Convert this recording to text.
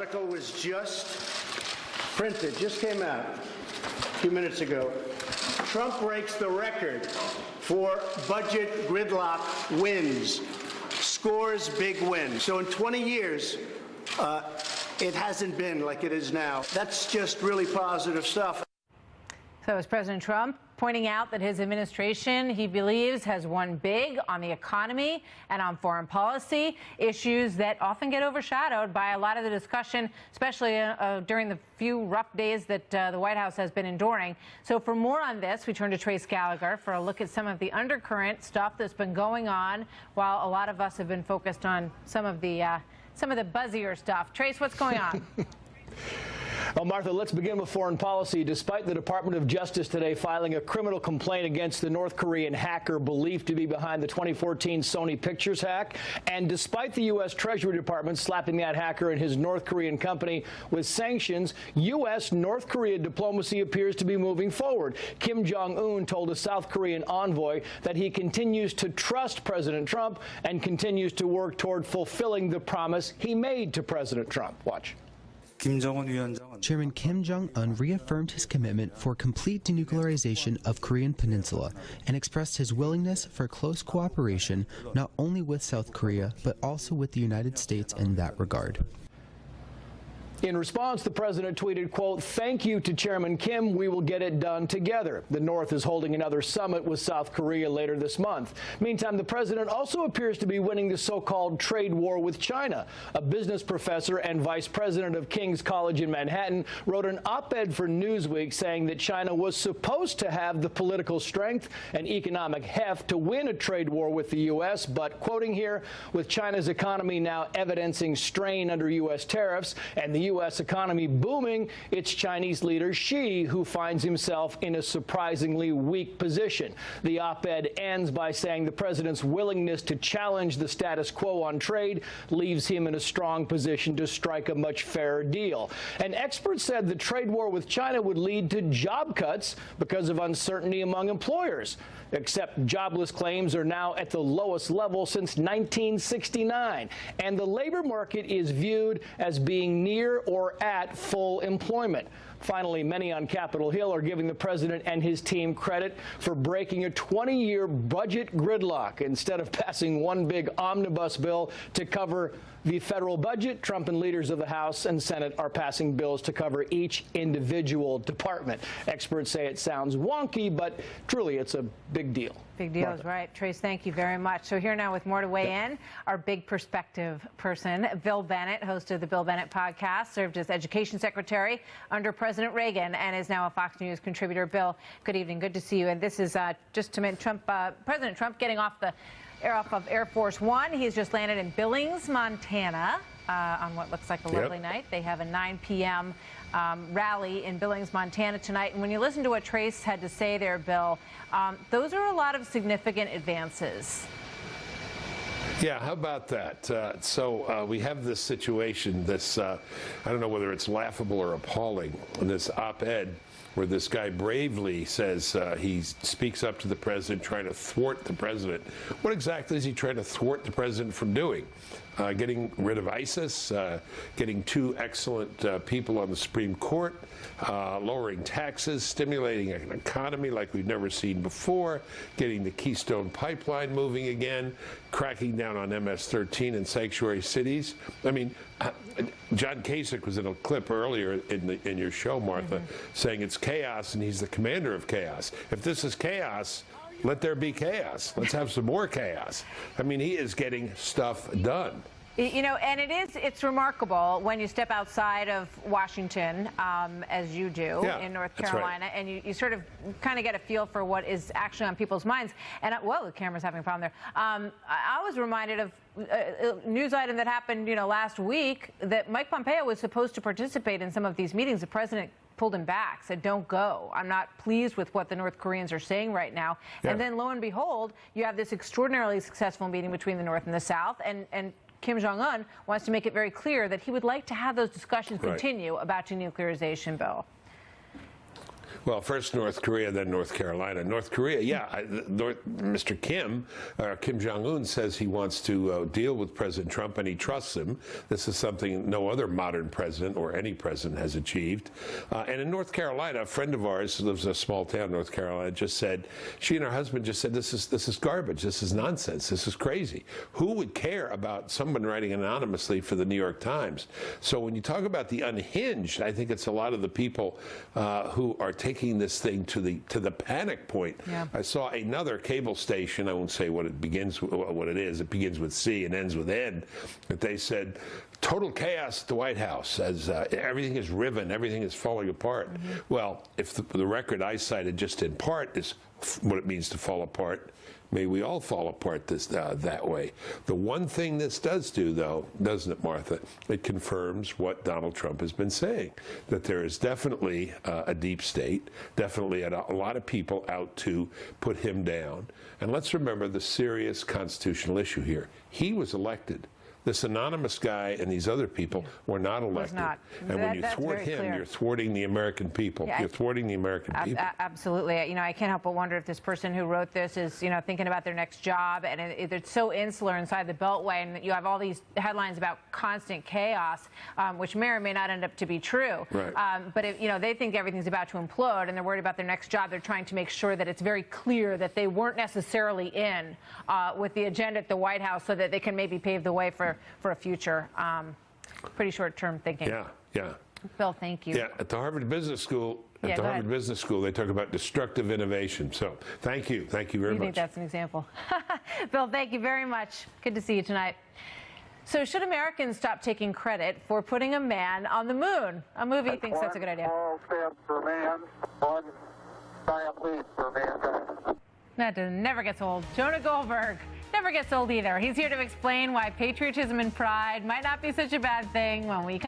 Article was just printed, just came out a few minutes ago. Trump breaks the record for budget gridlock wins, scores big wins. So in 20 years, it hasn't been like it is now. That's just really positive stuff. So is President Trump pointing out that his administration, he believes, has won big on the economy and on foreign policy, issues that often get overshadowed by a lot of the discussion, especially during the few rough days that the White House has been enduring. So for more on this, we turn to Trace Gallagher for a look at some of the undercurrent stuff that's been going on, while a lot of us have been focused on some of the buzzier stuff. Trace, what's going on? Well, Martha, let's begin with foreign policy. Despite the Department of Justice today filing a criminal complaint against the North Korean hacker believed to be behind the 2014 Sony Pictures hack, and despite the U.S. Treasury Department slapping that hacker and his North Korean company with sanctions, U.S.-North Korea diplomacy appears to be moving forward. Kim Jong-un told a South Korean envoy that he continues to trust President Trump and continues to work toward fulfilling the promise he made to President Trump. Watch. Chairman Kim Jong-un reaffirmed his commitment for complete denuclearization of Korean Peninsula and expressed his willingness for close cooperation not only with South Korea but also with the United States in that regard. In response, the president tweeted, quote, "Thank you to Chairman Kim. We will get it done together." The North is holding another summit with South Korea later this month. Meantime, the president also appears to be winning the so-called trade war with China. A business professor and vice president of King's College in Manhattan wrote an op-ed for Newsweek saying that China was supposed to have the political strength and economic heft to win a trade war with the U.S., but, quoting here, with China's economy now evidencing strain under U.S. tariffs and the U.S. economy booming, it's Chinese leader Xi who finds himself in a surprisingly weak position. The op-ed ends by saying the president's willingness to challenge the status quo on trade leaves him in a strong position to strike a much fairer deal. And experts said the trade war with China would lead to job cuts because of uncertainty among employers. Except jobless claims are now at the lowest level since 1969, and the labor market is viewed as being near or at full employment. Finally, many on Capitol Hill are giving the president and his team credit for breaking a 20-year budget gridlock. Instead of passing one big omnibus bill to cover the federal budget, Trump and leaders of the House and Senate are passing bills to cover each individual department. Experts say it sounds wonky, but truly it's a big deal. Big deal is right. Trace, thank you very much. So here now with more to weigh in, our big perspective person, Bill Bennett, host of the Bill Bennett podcast, served as education secretary under President Reagan and is now a Fox News contributor. Bill, good evening. Good to see you. And this is just to mention President Trump getting off of Air Force One. He's just landed in Billings, Montana, on what looks like a lovely night. They have a 9 p.m. Rally in Billings, Montana tonight. And when you listen to what Trace had to say there, Bill, those are a lot of significant advances. Yeah, how about that? So we have this situation that's, I don't know whether it's laughable or appalling, in this op-ed where this guy bravely says he speaks up to the president, trying to thwart the president. What exactly is he trying to thwart the president from doing? Getting rid of ISIS, getting two excellent people on the Supreme Court, lowering taxes, stimulating an economy like we've never seen before, getting the Keystone Pipeline moving again, cracking down on MS-13 in sanctuary cities. I mean, John Kasich was in a clip earlier in your show, Martha, saying it's chaos and he's the commander of chaos. If this is chaos, let there be chaos. Let's have some more chaos. I mean, he is getting stuff done. You know, and it's remarkable when you step outside of Washington, as you do in North Carolina, and you sort of kind of get a feel for what is actually on people's minds. And, whoa, the camera's having a problem there. I was reminded of a news item that happened, last week, that Mike Pompeo was supposed to participate in some of these meetings. The president pulled him back, said, don't go. I'm not pleased with what the North Koreans are saying right now. Yeah. And then, lo and behold, you have this extraordinarily successful meeting between the North and the South, and Kim Jong-un wants to make it very clear that he would like to have those discussions continue about denuclearization, Bill. Well, first North Korea, then North Carolina. North Korea, yeah, Mr. Kim Jong-un says he wants to deal with President Trump, and he trusts him. This is something no other modern president or any president has achieved. And in North Carolina, a friend of ours who lives in a small town, North Carolina, just said, she and her husband just said, this is garbage, this is nonsense, this is crazy. Who would care about someone writing anonymously for the New York Times? So when you talk about the unhinged, I think it's a lot of the people who are taking this thing to the panic point. Yeah. I saw another cable station, I won't say what it begins it begins with C and ends with N, that they said total chaos at the White House as everything is riven, everything is falling apart. Mm-hmm. Well, if the record I cited just in part is what it means to fall apart, may we all fall apart that way. The one thing this does do, though, doesn't it, Martha? It confirms what Donald Trump has been saying, that there is definitely a deep state, definitely a lot of people out to put him down. And let's remember the serious constitutional issue here. He was elected. This anonymous guy and these other people were not elected. And when you thwart him, you're thwarting the American people. Yeah, you're thwarting the American people. Absolutely. You know, I can't help but wonder if this person who wrote this is, you know, thinking about their next job, and it's so insular inside the Beltway, and you have all these headlines about constant chaos, which may or may not end up to be true. Right. But if, you know, they think everything's about to implode, and they're worried about their next job, they're trying to make sure that it's very clear that they weren't necessarily in with the agenda at the White House, so that they can maybe pave the way for a future. Pretty short-term thinking. Yeah, yeah. Bill, thank you. Yeah, at the Harvard Business School, they talk about destructive innovation. So, thank you very much. You think that's an example? Bill, thank you very much. Good to see you tonight. So, should Americans stop taking credit for putting a man on the moon? A movie thinks that's a good idea. One small step for man, one giant leap for mankind. That never gets old. Jonah Goldberg never gets old either. He's here to explain why patriotism and pride might not be such a bad thing when we